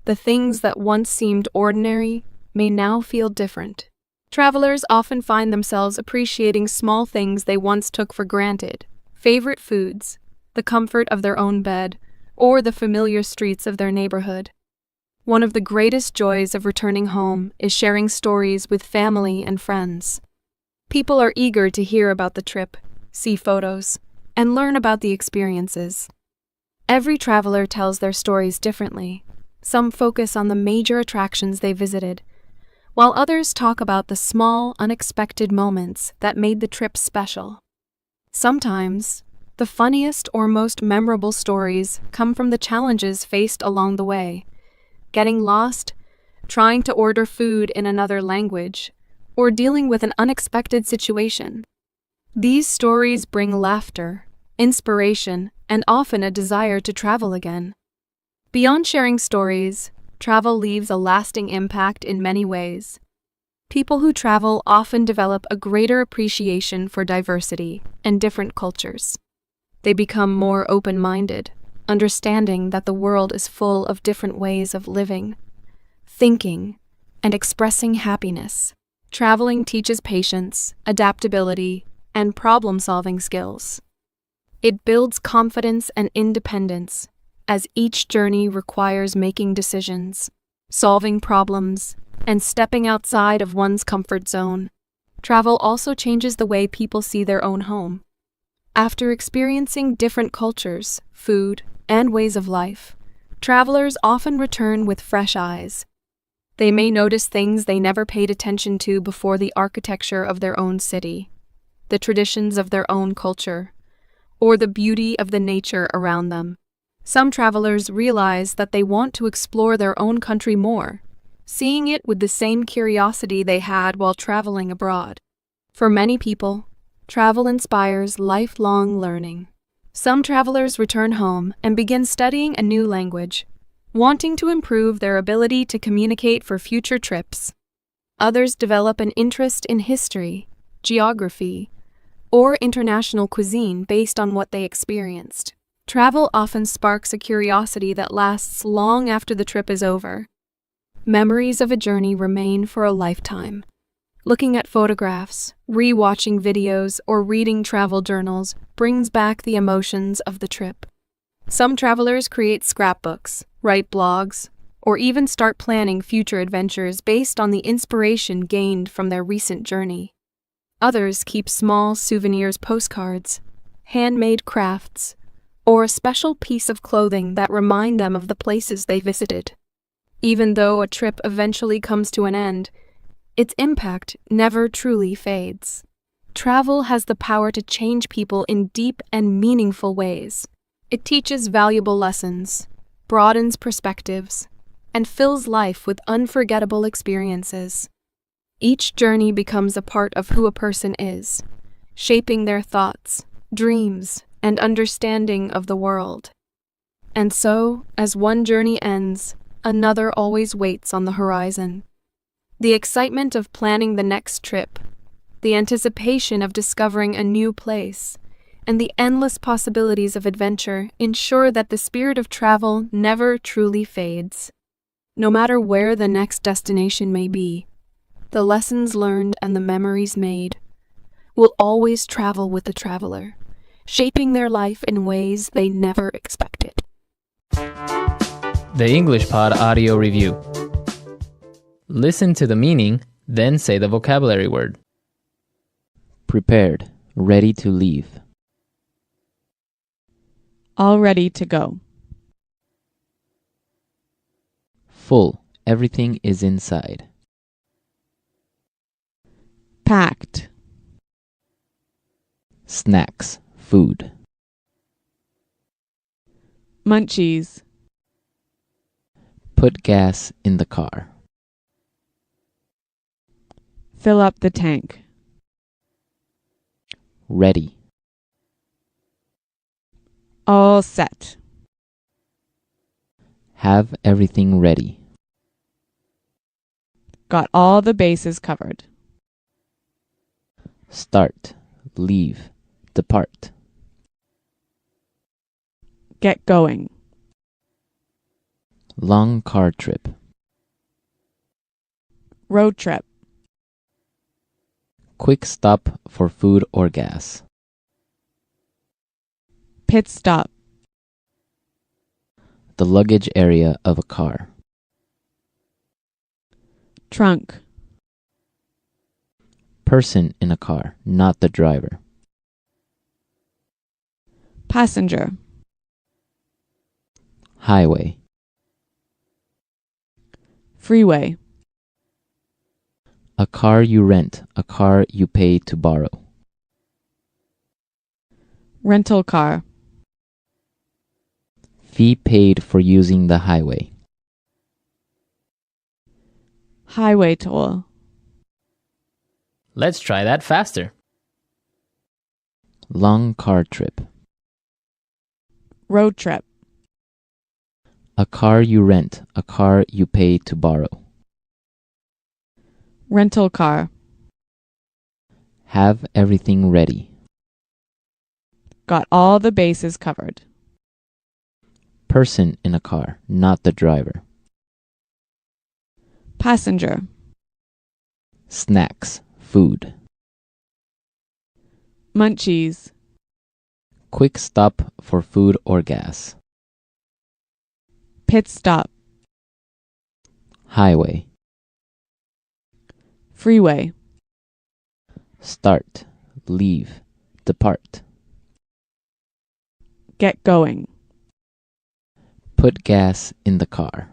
The things that once seemed ordinary may now feel different. Travelers often find themselves appreciating small things they once took for granted: favorite foods, the comfort of their own bed, or the familiar streets of their neighborhood. One of the greatest joys of returning home is sharing stories with family and friends. People are eager to hear about the trip, see photos, and learn about the experiences. Every traveler tells their stories differently. Some focus on the major attractions they visited, while others talk about the small, unexpected moments that made the trip special. Sometimes, the funniest or most memorable stories come from the challenges faced along the way: getting lost, trying to order food in another language, or dealing with an unexpected situation. These stories bring laughter, inspiration, and often a desire to travel again. Beyond sharing stories, travel leaves a lasting impact in many ways. People who travel often develop a greater appreciation for diversity and different cultures. They become more open-minded, understanding that the world is full of different ways of living, thinking, and expressing happiness. Traveling teaches patience, adaptability, and problem-solving skills. It builds confidence and independence, as each journey requires making decisions, solving problems, and stepping outside of one's comfort zone. Travel also changes the way people see their own home. After experiencing different cultures, food, and ways of life, travelers often return with fresh eyes. They may notice things they never paid attention to before: the architecture of their own city, the traditions of their own culture, or the beauty of the nature around them. Some travelers realize that they want to explore their own country more, seeing it with the same curiosity they had while traveling abroad. For many people, travel inspires lifelong learning. Some travelers return home and begin studying a new language, wanting to improve their ability to communicate for future trips. Others develop an interest in history, geography, or international cuisine based on what they experienced. Travel often sparks a curiosity that lasts long after the trip is over. Memories of a journey remain for a lifetime. Looking at photographs, re-watching videos, or reading travel journals brings back the emotions of the trip. Some travelers create scrapbooks, write blogs, or even start planning future adventures based on the inspiration gained from their recent journey. Others keep small souvenirs, postcards, handmade crafts, or a special piece of clothing that remind them of the places they visited. Even though a trip eventually comes to an end, its impact never truly fades. Travel has the power to change people in deep and meaningful ways. It teaches valuable lessons, broadens perspectives, and fills life with unforgettable experiences. Each journey becomes a part of who a person is, shaping their thoughts, dreams, and understanding of the world. And so, as one journey ends, another always waits on the horizon. The excitement of planning the next trip, the anticipation of discovering a new place, and the endless possibilities of adventure ensure that the spirit of travel never truly fades. No matter where the next destination may be, the lessons learned and the memories made will always travel with the traveler, shaping their life in ways they never expected. The English Pod Audio Review. Listen to the meaning, then say the vocabulary word. Prepared, ready to leave. All ready to go. Full, everything is inside. Packed. Snacks, food. Munchies. Put gas in the car. Fill up the tank. Ready. All set. Have everything ready. Got all the bases covered. Start, leave, depart. Get going. Long car trip. Road trip. Quick stop for food or gas. Pit stop. The luggage area of a car. Trunk. Person in a car, not the driver. Passenger. Highway. Freeway. A car you rent, a car you pay to borrow. Rental car. Fee paid for using the highway. Highway toll. Let's try that faster. Long car trip. Road trip. A car you rent, a car you pay to borrow. Rental car. Have everything ready. Got all the bases covered. Person in a car, not the driver. Passenger. Snacks, food. Munchies. Quick stop for food or gas. Pit stop. Highway. Freeway. Start, leave, depart. Get going. Put gas in the car.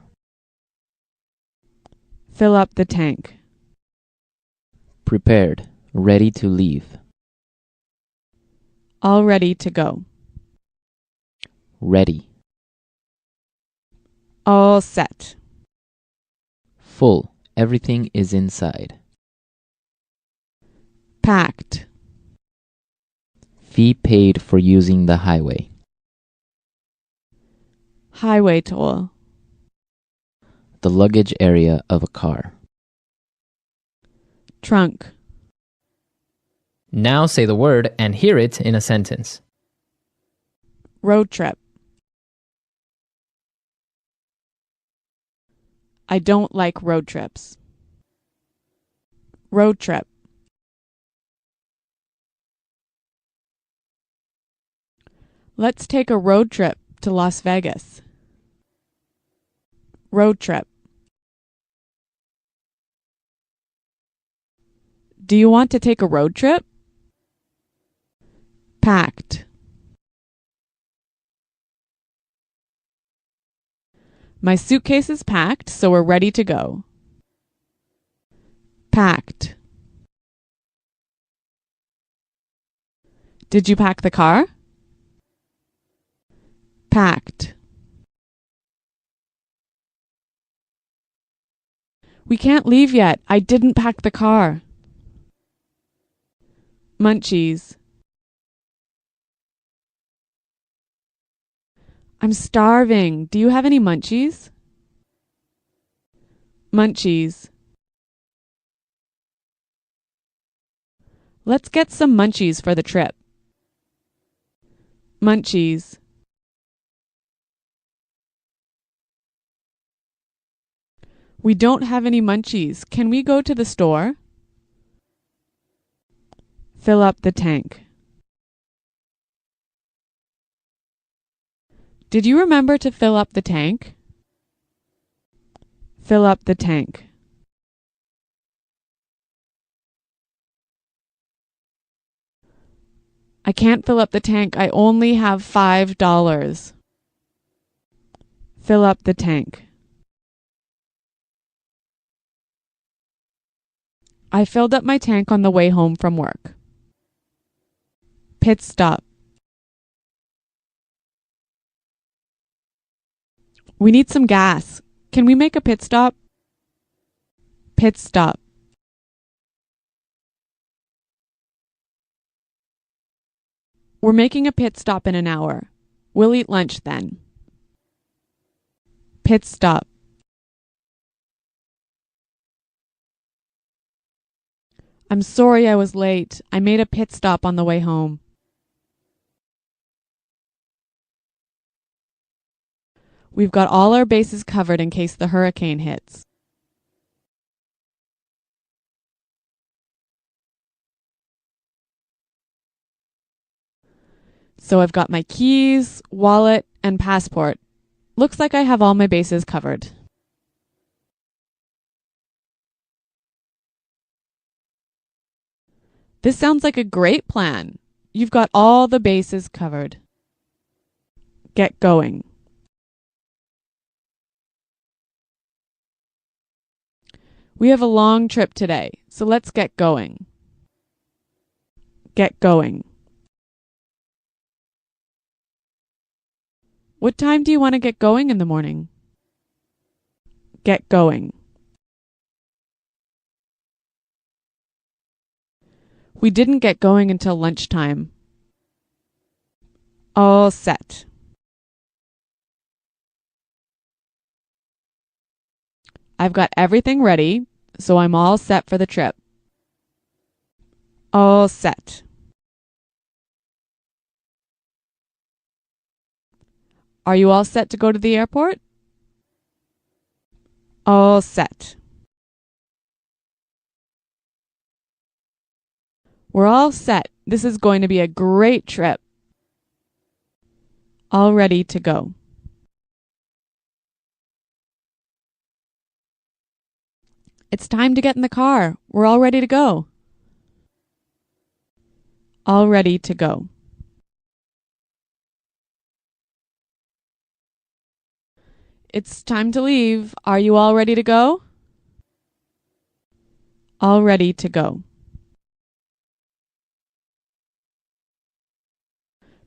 Fill up the tank. Prepared, ready to leave. All ready to go. Ready. All set. Full, everything is inside. Packed. Fee paid for using the highway. Highway toll. The luggage area of a car. Trunk. Now say the word and hear it in a sentence. Road trip. I don't like road trips. Road trip. Let's take a road trip to Las Vegas. Road trip. Do you want to take a road trip? Packed. My suitcase is packed, so we're ready to go. Packed. Did you pack the car? Packed. We can't leave yet. I didn't pack the car. Munchies. I'm starving. Do you have any munchies? Munchies. Let's get some munchies for the trip. Munchies. We don't have any munchies. Can we go to the store? Fill up the tank. Did you remember to fill up the tank? Fill up the tank. I can't fill up the tank. I only have $5. Fill up the tank. I filled up my tank on the way home from work. Pit stop. We need some gas. Can we make a pit stop? Pit stop. We're making a pit stop in an hour. We'll eat lunch then. Pit stop. I'm sorry I was late. I made a pit stop on the way home. We've got all our bases covered in case the hurricane hits. So I've got my keys, wallet, and passport. Looks like I have all my bases covered. This sounds like a great plan. You've got all the bases covered. Get going. We have a long trip today, so let's get going. Get going. What time do you want to get going in the morning? Get going. We didn't get going until lunchtime. All set. I've got everything ready, so I'm all set for the trip. All set. Are you all set to go to the airport? All set. We're all set. This is going to be a great trip. All ready to go. It's time to get in the car. We're all ready to go. All ready to go. It's time to leave. Are you all ready to go? All ready to go.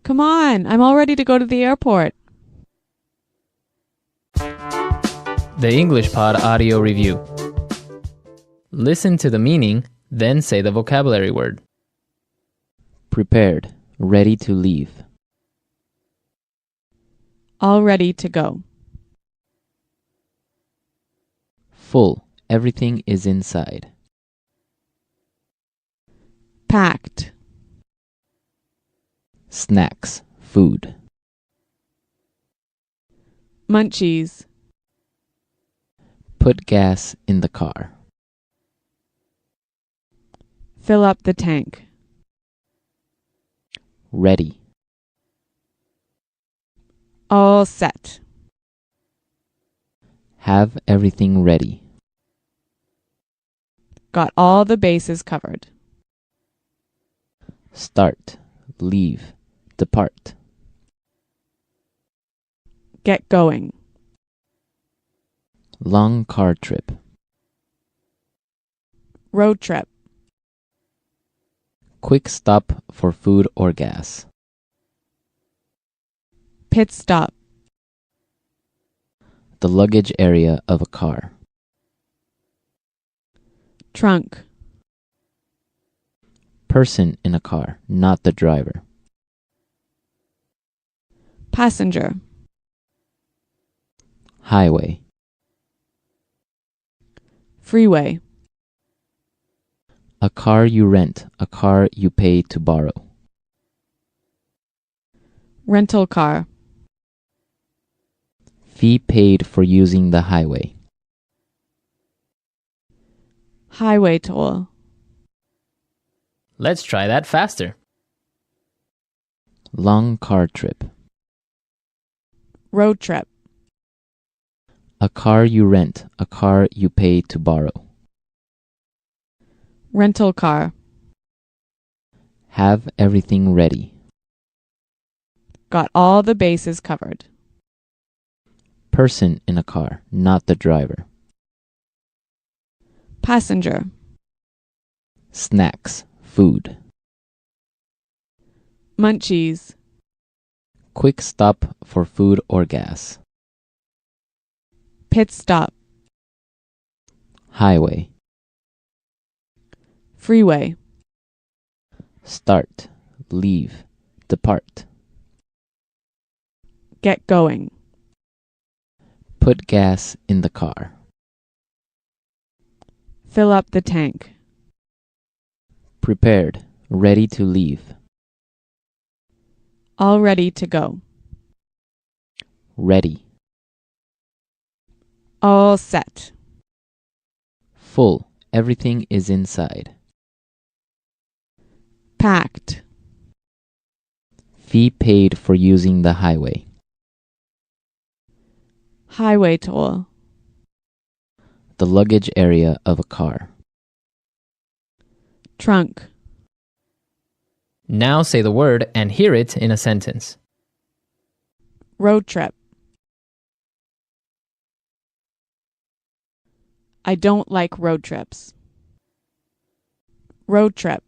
Come on, I'm all ready to go to the airport. The English Pod Audio Review. Listen to the meaning, then say the vocabulary word. Prepared. Ready to leave. All ready to go. Full. Everything is inside. Packed. Snacks. Food. Munchies. Put gas in the car. Fill up the tank. Ready. All set. Have everything ready. Got all the bases covered. Start. Leave. Depart. Get going. Long car trip. Road trip. Quick stop for food or gas. Pit stop. The luggage area of a car. Trunk. Person in a car, not the driver. Passenger. Highway. Freeway. A car you rent, a car you pay to borrow. Rental car. Fee paid for using the highway. Highway toll. Let's try that faster. Long car trip. Road trip. A car you rent, a car you pay to borrow. Rental car. Have everything ready. Got all the bases covered. Person in a car, not the driver. Passenger. Snacks, food. Munchies. Quick stop for food or gas. Pit stop. Highway. Freeway. Start, leave, depart. Get going. Put gas in the car. Fill up the tank. Prepared, ready to leave. All ready to go. Ready. All set. Full, everything is inside. Packed. Fee paid for using the highway. Highway toll. The luggage area of a car. Trunk. Now say the word and hear it in a sentence. Road trip. I don't like road trips. Road trip.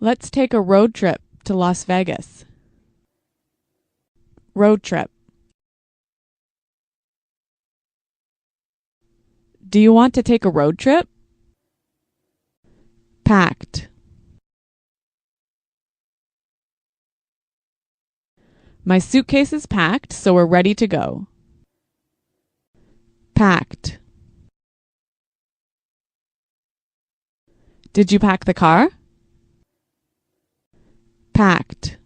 Let's take a road trip to Las Vegas. Road trip. Do you want to take a road trip? Packed. My suitcase is packed, so we're ready to go. Packed. Did you pack the car? Packed.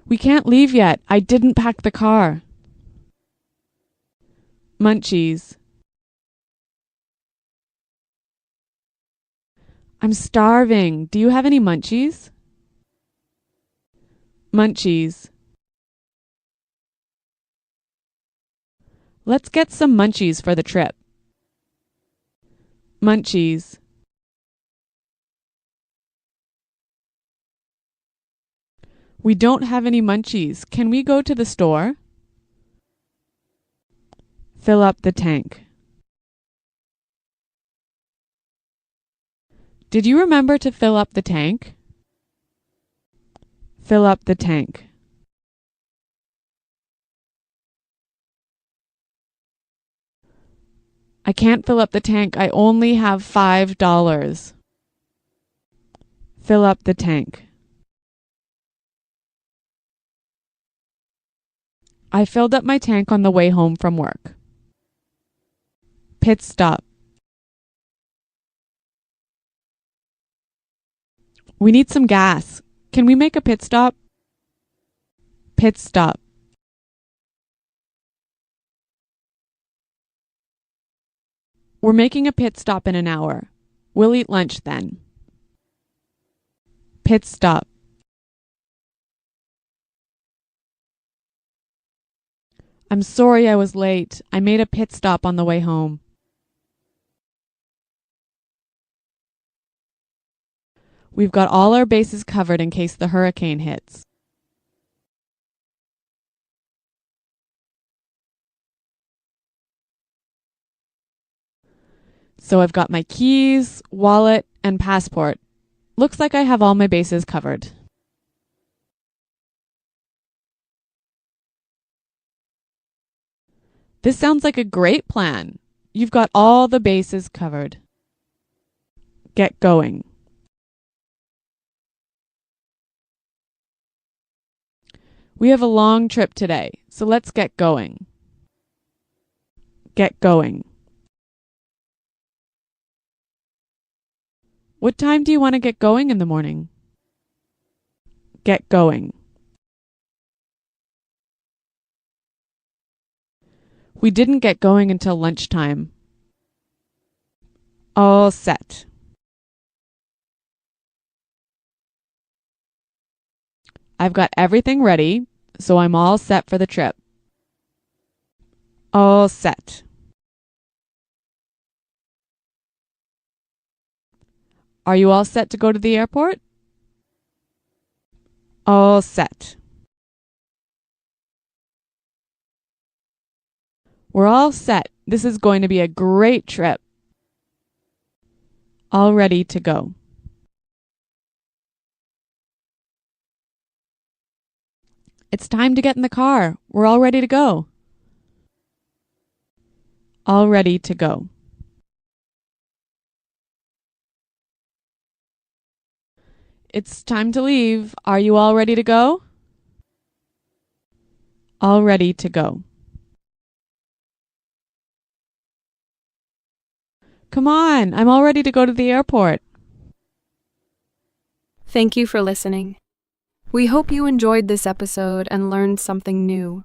We can't leave yet. I didn't pack the car. Munchies. I'm starving. Do you have any munchies? Munchies. Let's get some munchies for the trip. Munchies. We don't have any munchies. Can we go to the store? Fill up the tank. Did you remember to fill up the tank? Fill up the tank. I can't fill up the tank. I only have $5. Fill up the tank. I filled up my tank on the way home from work. Pit stop. We need some gas. Can we make a pit stop? Pit stop. We're making a pit stop in an hour. We'll eat lunch then. Pit stop. I'm sorry I was late. I made a pit stop on the way home. We've got all our bases covered in case the hurricane hits. So I've got my keys, wallet, and passport. Looks like I have all my bases covered. This sounds like a great plan. You've got all the bases covered. Get going. We have a long trip today, so let's get going. Get going. What time do you want to get going in the morning? Get going. We didn't get going until lunchtime. All set. I've got everything ready, so I'm all set for the trip. All set. Are you all set to go to the airport? All set. We're all set. This is going to be a great trip. All ready to go. It's time to get in the car. We're all ready to go. All ready to go. It's time to leave. Are you all ready to go? All ready to go. Come on, I'm all ready to go to the airport. Thank you for listening. We hope you enjoyed this episode and learned something new.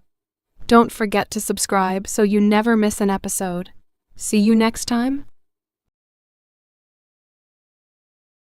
Don't forget to subscribe so you never miss an episode. See you next time.